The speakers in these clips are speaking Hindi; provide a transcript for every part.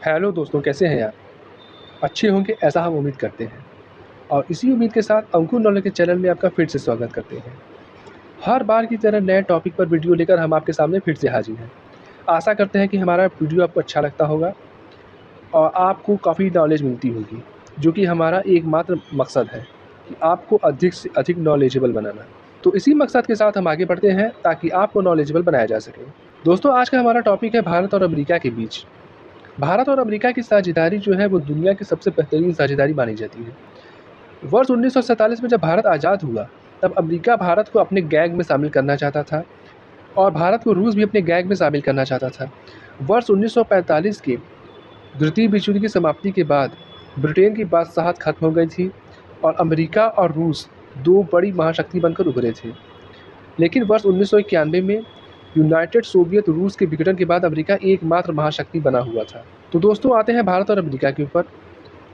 हेलो दोस्तों, कैसे हैं आप? अच्छे होंगे ऐसा हम उम्मीद करते हैं। और इसी उम्मीद के साथ अंकुर नॉलेज के चैनल में आपका फिर से स्वागत करते हैं। हर बार की तरह नए टॉपिक पर वीडियो लेकर हम आपके सामने फिर से हाजिर हैं। आशा करते हैं कि हमारा वीडियो आपको अच्छा लगता होगा और आपको काफ़ी नॉलेज मिलती होगी, जो कि हमारा एकमात्र मकसद है कि आपको अधिक से अधिक नॉलेजेबल बनाना। तो इसी मकसद के साथ हम आगे बढ़ते हैं ताकि आपको नॉलेजेबल बनाया जा सके। दोस्तों, आज का हमारा टॉपिक है भारत और अमेरिका के बीच। भारत और अमेरिका की साझेदारी जो है वो दुनिया की सबसे बेहतरीन साझेदारी मानी जाती है। वर्ष 1947 में जब भारत आज़ाद हुआ, तब अमेरिका भारत को अपने गैंग में शामिल करना चाहता था और भारत को रूस भी अपने गैंग में शामिल करना चाहता था। वर्ष 1945 के द्वितीय विश्व युद्ध की समाप्ति के बाद ब्रिटेन की बादशाहत खत्म हो गई थी और अमेरिका और रूस दो बड़ी महाशक्ति बनकर उभरे थे। लेकिन वर्ष 1991 में यूनाइटेड सोवियत रूस के विघटन के बाद अमेरिका एकमात्र महाशक्ति बना हुआ था। तो दोस्तों, आते हैं भारत और अमेरिका के ऊपर।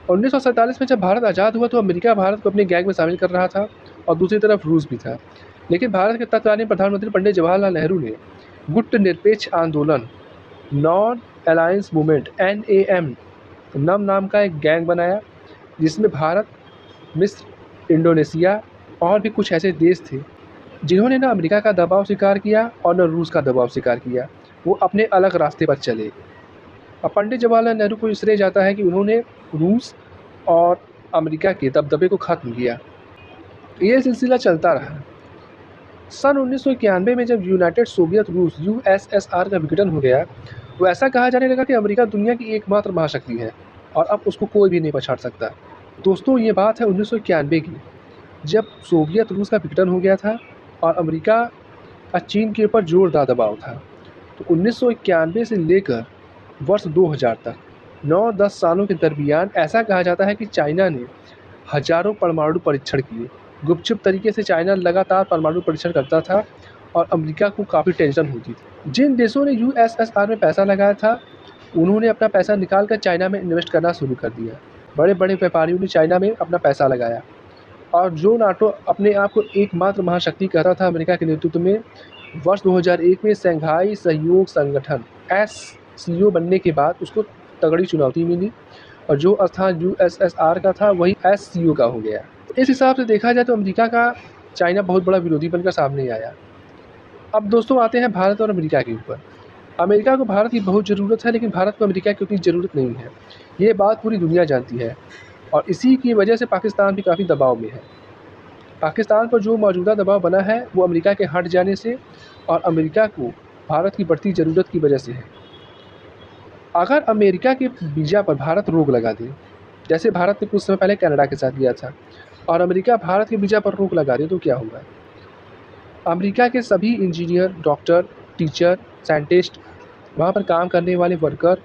1947 में जब भारत आज़ाद हुआ तो अमेरिका भारत को अपने गैंग में शामिल कर रहा था और दूसरी तरफ रूस भी था। लेकिन भारत के तत्कालीन प्रधानमंत्री पंडित जवाहरलाल नेहरू ने गुट निरपेक्ष आंदोलन नॉन अलायंस मूवमेंट NAM नाम का एक गैंग बनाया, जिसमें भारत, मिस्र, इंडोनेशिया और भी कुछ ऐसे देश थे जिन्होंने न अमेरिका का दबाव स्वीकार किया और न रूस का दबाव स्वीकार किया। वो अपने अलग रास्ते पर चले। और पंडित जवाहरलाल नेहरू को श्रेय जाता है कि उन्होंने रूस और अमेरिका के दबदबे को ख़त्म किया। ये सिलसिला चलता रहा। सन 1991 में जब यूनाइटेड सोवियत रूस USSR का विघटन हो गया, तो ऐसा कहा जाने लगा कि अमेरिका दुनिया की एकमात्र महाशक्ति है और अब उसको कोई भी नहीं पछाड़ सकता। दोस्तों, ये बात है 1991 की, जब सोवियत रूस का विघटन हो गया था और अमेरिका का चीन के ऊपर जोरदार दबाव था। तो 1991 से लेकर वर्ष 2000 तक 9-10 सालों के दरमियान ऐसा कहा जाता है कि चाइना ने हजारों परमाणु परीक्षण किए। गुपचुप तरीके से चाइना लगातार परमाणु परीक्षण करता था और अमेरिका को काफ़ी टेंशन होती थी। जिन देशों ने USSR में पैसा लगाया था, उन्होंने अपना पैसा निकाल कर चाइना में इन्वेस्ट करना शुरू कर दिया। बड़े बड़े व्यापारियों ने चाइना में अपना पैसा लगाया और जो नाटो अपने आप को एकमात्र महाशक्ति कहता था अमेरिका के नेतृत्व में, वर्ष 2001 में शंघाई सहयोग संगठन SCO बनने के बाद उसको तगड़ी चुनौती मिली और जो स्थान USSR का था वही SCO का हो गया। इस हिसाब से देखा जाए तो अमेरिका का चाइना बहुत बड़ा विरोधी बनकर सामने आया। अब दोस्तों, आते हैं भारत और अमेरिका के ऊपर। अमेरिका को भारत की बहुत ज़रूरत है, लेकिन भारत को अमेरिका की उतनी ज़रूरत नहीं है। ये बात पूरी दुनिया जानती है और इसी की वजह से पाकिस्तान भी काफ़ी दबाव में है। पाकिस्तान पर जो मौजूदा दबाव बना है वो अमेरिका के हट जाने से और अमेरिका को भारत की बढ़ती ज़रूरत की वजह से है। अगर अमेरिका के वीज़ा पर भारत रोक लगा दे, जैसे भारत ने कुछ समय पहले कनाडा के साथ किया था, और अमेरिका भारत के वीज़ा पर रोक लगा दे, तो क्या होगा? अमेरिका के सभी इंजीनियर, डॉक्टर, टीचर, साइंटिस्ट, वहाँ पर काम करने वाले वर्कर,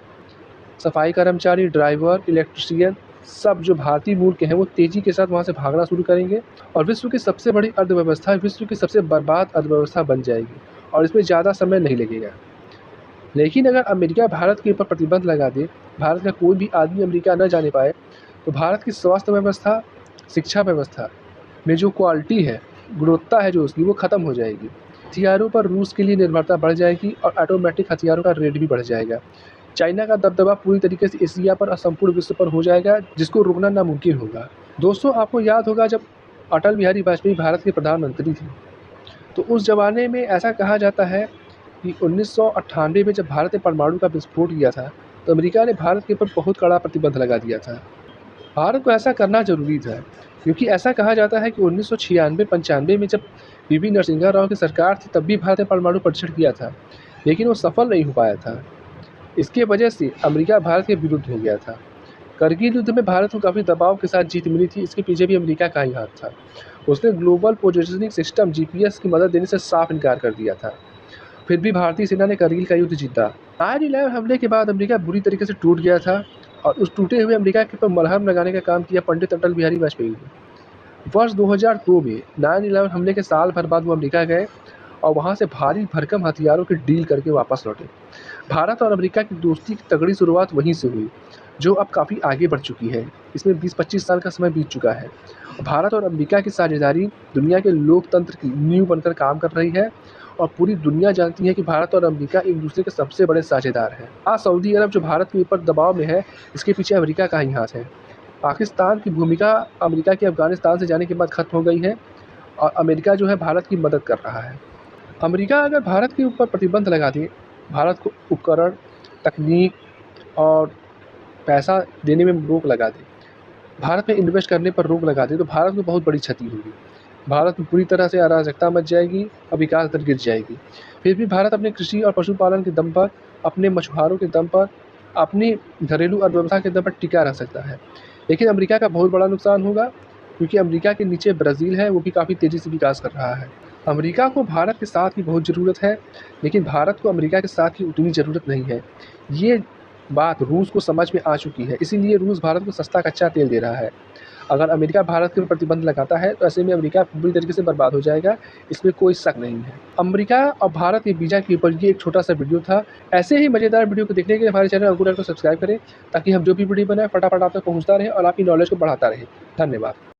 सफाई कर्मचारी, ड्राइवर, इलेक्ट्रीशियन, सब जो भारतीय मूल के हैं वो तेज़ी के साथ वहाँ से भागना शुरू करेंगे और विश्व की सबसे बड़ी अर्थव्यवस्था, विश्व की सबसे बर्बाद अर्थव्यवस्था बन जाएगी और इसमें ज़्यादा समय नहीं लगेगा। लेकिन अगर अमेरिका भारत के ऊपर प्रतिबंध लगा दे, भारत का कोई भी आदमी अमेरिका न जाने पाए, तो भारत की स्वास्थ्य व्यवस्था, शिक्षा व्यवस्था में जो क्वालिटी है, गुणवत्ता है जो उसकी, वो ख़त्म हो जाएगी। हथियारों पर रूस के लिए निर्भरता बढ़ जाएगी और ऑटोमेटिक हथियारों का रेट भी बढ़ जाएगा। चाइना का दबदबा पूरी तरीके से एशिया पर और संपूर्ण विश्व पर हो जाएगा, जिसको रोकना नामुमकिन होगा। दोस्तों, आपको याद होगा जब अटल बिहारी वाजपेयी भारत के प्रधानमंत्री थे, तो उस ज़माने में ऐसा कहा जाता है कि 1998 में जब भारत ने परमाणु का विस्फोट किया था, तो अमेरिका ने भारत के ऊपर बहुत कड़ा प्रतिबंध लगा दिया था। भारत को ऐसा करना ज़रूरी था, क्योंकि ऐसा कहा जाता है कि 1996-95 में जब PV नरसिम्हा राव की सरकार थी, तब भी भारत ने परमाणु परीक्षण किया था, लेकिन वो सफल नहीं हो पाया था। इसके वजह से अमेरिका भारत के विरुद्ध हो गया था। करगिल युद्ध में भारत को काफ़ी दबाव के साथ जीत मिली थी, इसके पीछे भी अमेरिका का ही हाथ था। उसने ग्लोबल पोजिशनिंग सिस्टम GPS की मदद देने से साफ इनकार कर दिया था। फिर भी भारतीय सेना ने करगिल का युद्ध जीता। 9/11 हमले के बाद अमेरिका बुरी तरीके से टूट गया था और उस टूटे हुए अमेरिका के ऊपर मलहम लगाने का काम किया पंडित अटल बिहारी वाजपेयी ने। वर्ष 2002 में 9/11 हमले के साल भर बाद वो अमेरिका गए और वहाँ से भारी भरकम हथियारों की डील करके वापस लौटे। भारत और अमेरिका की दोस्ती की तगड़ी शुरुआत वहीं से हुई, जो अब काफ़ी आगे बढ़ चुकी है। इसमें 20-25 साल का समय बीत चुका है। भारत और अमेरिका की साझेदारी दुनिया के लोकतंत्र की नींव बनकर काम कर रही है और पूरी दुनिया जानती है कि भारत और अमेरिका एक दूसरे के सबसे बड़े साझेदार हैं। आज सऊदी अरब जो भारत के ऊपर दबाव में है, इसके पीछे अमेरिका का ही हाथ है। पाकिस्तान की भूमिका अमेरिका के अफ़गानिस्तान से जाने के बाद ख़त्म हो गई है और अमेरिका जो है भारत की मदद कर रहा है। अमेरिका अगर भारत के ऊपर प्रतिबंध लगा दे, भारत को उपकरण, तकनीक और पैसा देने में रोक लगा दे, भारत में इन्वेस्ट करने पर रोक लगा दे, तो भारत को बहुत बड़ी क्षति होगी। भारत में पूरी तरह से अराजकता मच जाएगी और विकास दर गिर जाएगी। फिर भी भारत अपने कृषि और पशुपालन के दम पर, अपने मछुआरों के दम पर, अपनी घरेलू अर्थव्यवस्था के दम पर टिका रह सकता है। लेकिन अमेरिका का बहुत बड़ा नुकसान होगा, क्योंकि अमेरिका के नीचे ब्राज़ील है, वो भी काफ़ी तेज़ी से विकास कर रहा है। अमेरिका को भारत के साथ की बहुत ज़रूरत है, लेकिन भारत को अमेरिका के साथ की उतनी ज़रूरत नहीं है। ये बात रूस को समझ में आ चुकी है, इसीलिए रूस भारत को सस्ता कच्चा तेल दे रहा है। अगर अमेरिका भारत के ऊपर प्रतिबंध लगाता है, तो ऐसे में अमेरिका पूरी तरीके से बर्बाद हो जाएगा, इसमें कोई शक नहीं है। अमेरिका और भारत के वीज़ा के ऊपर ये एक छोटा-सा वीडियो था। ऐसे ही मज़ेदार वीडियो को देखने के लिए हमारे चैनल अंकुर को सब्सक्राइब करें, ताकि हम जो भी वीडियो बनाएँ फटाफट आप तक पहुँचता रहे और आपकी नॉलेज को बढ़ाता रहे। धन्यवाद।